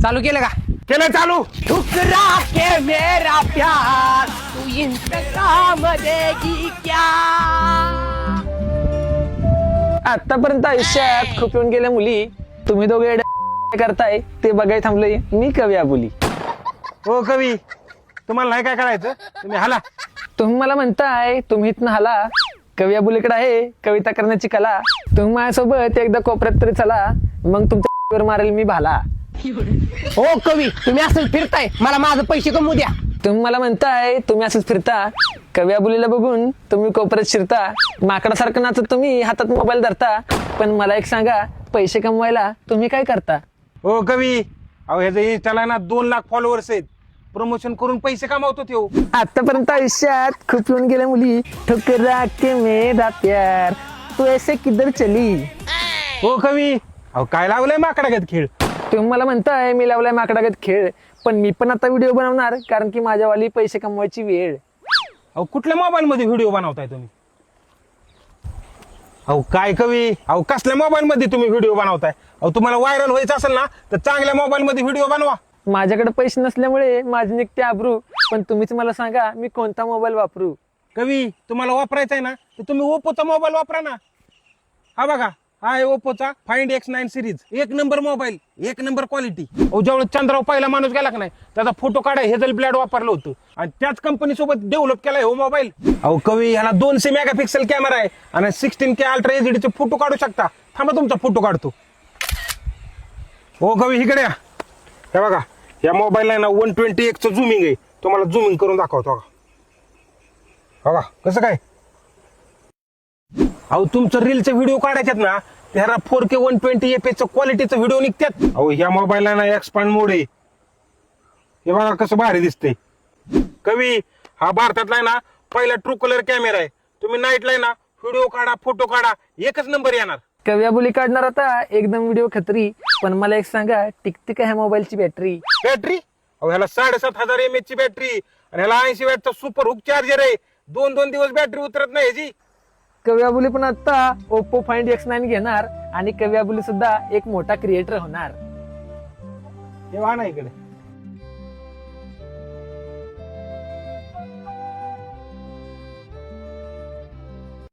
चालू केलं का? केलं चालू. ठुकरा के मेरा प्यार तू इंतकाम देगी क्या? आतापर्यंत आयुष्यात खूप येऊन गेल्या मुली, तुम्ही दोघे करताय ते बघाय थांबलोय मी कवी आबोली. हो कवी, तुम्हाला नाही काय करायचं, तुम्ही हाला. तुम्ही मला म्हणताय तुम्ही इथनं हाला, कवी आबोलीकडे आहे कविता करण्याची कला. तुम्ही माझ्यासोबत एकदा कोपऱ्यात तरी चला, मग तुमच्या मारेल मी भाला. हो कवी, तुम्ही असंच फिरताय, मला माझं पैसे कमवू द्या. तुम्ही मला म्हणताय तुम्ही असंच फिरता, कवी आबोलीला बघून तुम्ही कोपऱ्यात शिरता. माकडासारखं नाचत तुम्ही हातात मोबाईल धरता, पण मला एक सांगा पैसे कमवायला तुम्ही काय करता? हो कवी, अहो ह्याचं इंस्टाला ना 2 लाख फॉलोअर्स आहेत, प्रमोशन करून पैसे कमावतो तो. आतापर्यंत आयुष्यात खूप येऊन गेल्या मुली, ठुकरा के मेरा प्यार तू ऐसे किधर चली. हो कवी, अहो काय लावलंय माकडागत खेळ. तुम्ही मला म्हणताय मी लावलाय माकडागत खेळ, पण मी पण आता व्हिडिओ बनवणार, कारण की माझ्यावाली पैसे कमवायची वेळ. अहो कुठल्या मोबाईल मध्ये व्हिडिओ बनवताय तुम्ही? अहो काय कवी, अहो कसल्या मोबाईल मध्ये तुम्ही व्हिडिओ बनवताय? अहो तुम्हाला व्हायरल व्हायचं असेल ना तर चांगल्या मोबाईल मध्ये व्हिडिओ बनवा. माझ्याकडे पैसे नसल्यामुळे माझी निघते आबरू, पण तुम्हीच मला सांगा मी कोणता मोबाईल वापरू? कवी, तुम्हाला वापरायचा आहे ना तर तुम्ही ओप्पोचा मोबाईल वापरा ना. हा बघा, हा आहे ओप्पोचा find X9 series. 1 number mobile, 1 number quality. अहो ज्यावेळेस चंद्रावर पहिला माणूस गेला का नाही, त्याचा फोटो काढाय हेझल ब्लॅड वापरलं होतं आणि त्याच कंपनी सोबत डेव्हलप केलाय हो मोबाईल. अहो कवी, ह्याला 200 मेगापिक्सल कॅमेरा आहे आणि 16K अल्ट्रा एचडी चे फोटो काढू शकता. थांबा तुमचा फोटो काढतो. हो कवी, इकडे या. हे बघा, या मोबाईलला ना 120x चं झुमिंग आहे, तुम्हाला झुमिंग करून दाखवतो. बघा कसं काय. अहो तुमचं रीलचे व्हिडिओ काढायच्यात ना, त्याला 4K 120fps क्वालिटीचं व्हिडिओ निघतात. अहो ह्या मोबाईलला ना एक्सपांड मोड आहे. हे बघा कसं भारी दिसतंय. कवी, हा भारतातला आहे ना पहिला ट्रू कलर कॅमेरा आहे. तुम्ही नाईटला आहे ना व्हिडिओ काढा, फोटो काढा, एकच नंबर येणार. कवी आबोली काढणार आता एकदम व्हिडिओ खत्री, पण मला एक सांगा टिकते का ह्या मोबाईलची बॅटरी? बॅटरी, अहो ह्याला 7500 mAh ची बॅटरी आणि ह्याला 80 वॅटचा सुपर हुक चार्जर आहे. 2 दिवस बॅटरी उतरत नाही ह्याची. कवी आबोली पण आता ओप्पो फाइंड X9 घेणार आणि कवी आबोली सुद्धा एक मोठा क्रिएटर होणार. हे वा ना इकडे.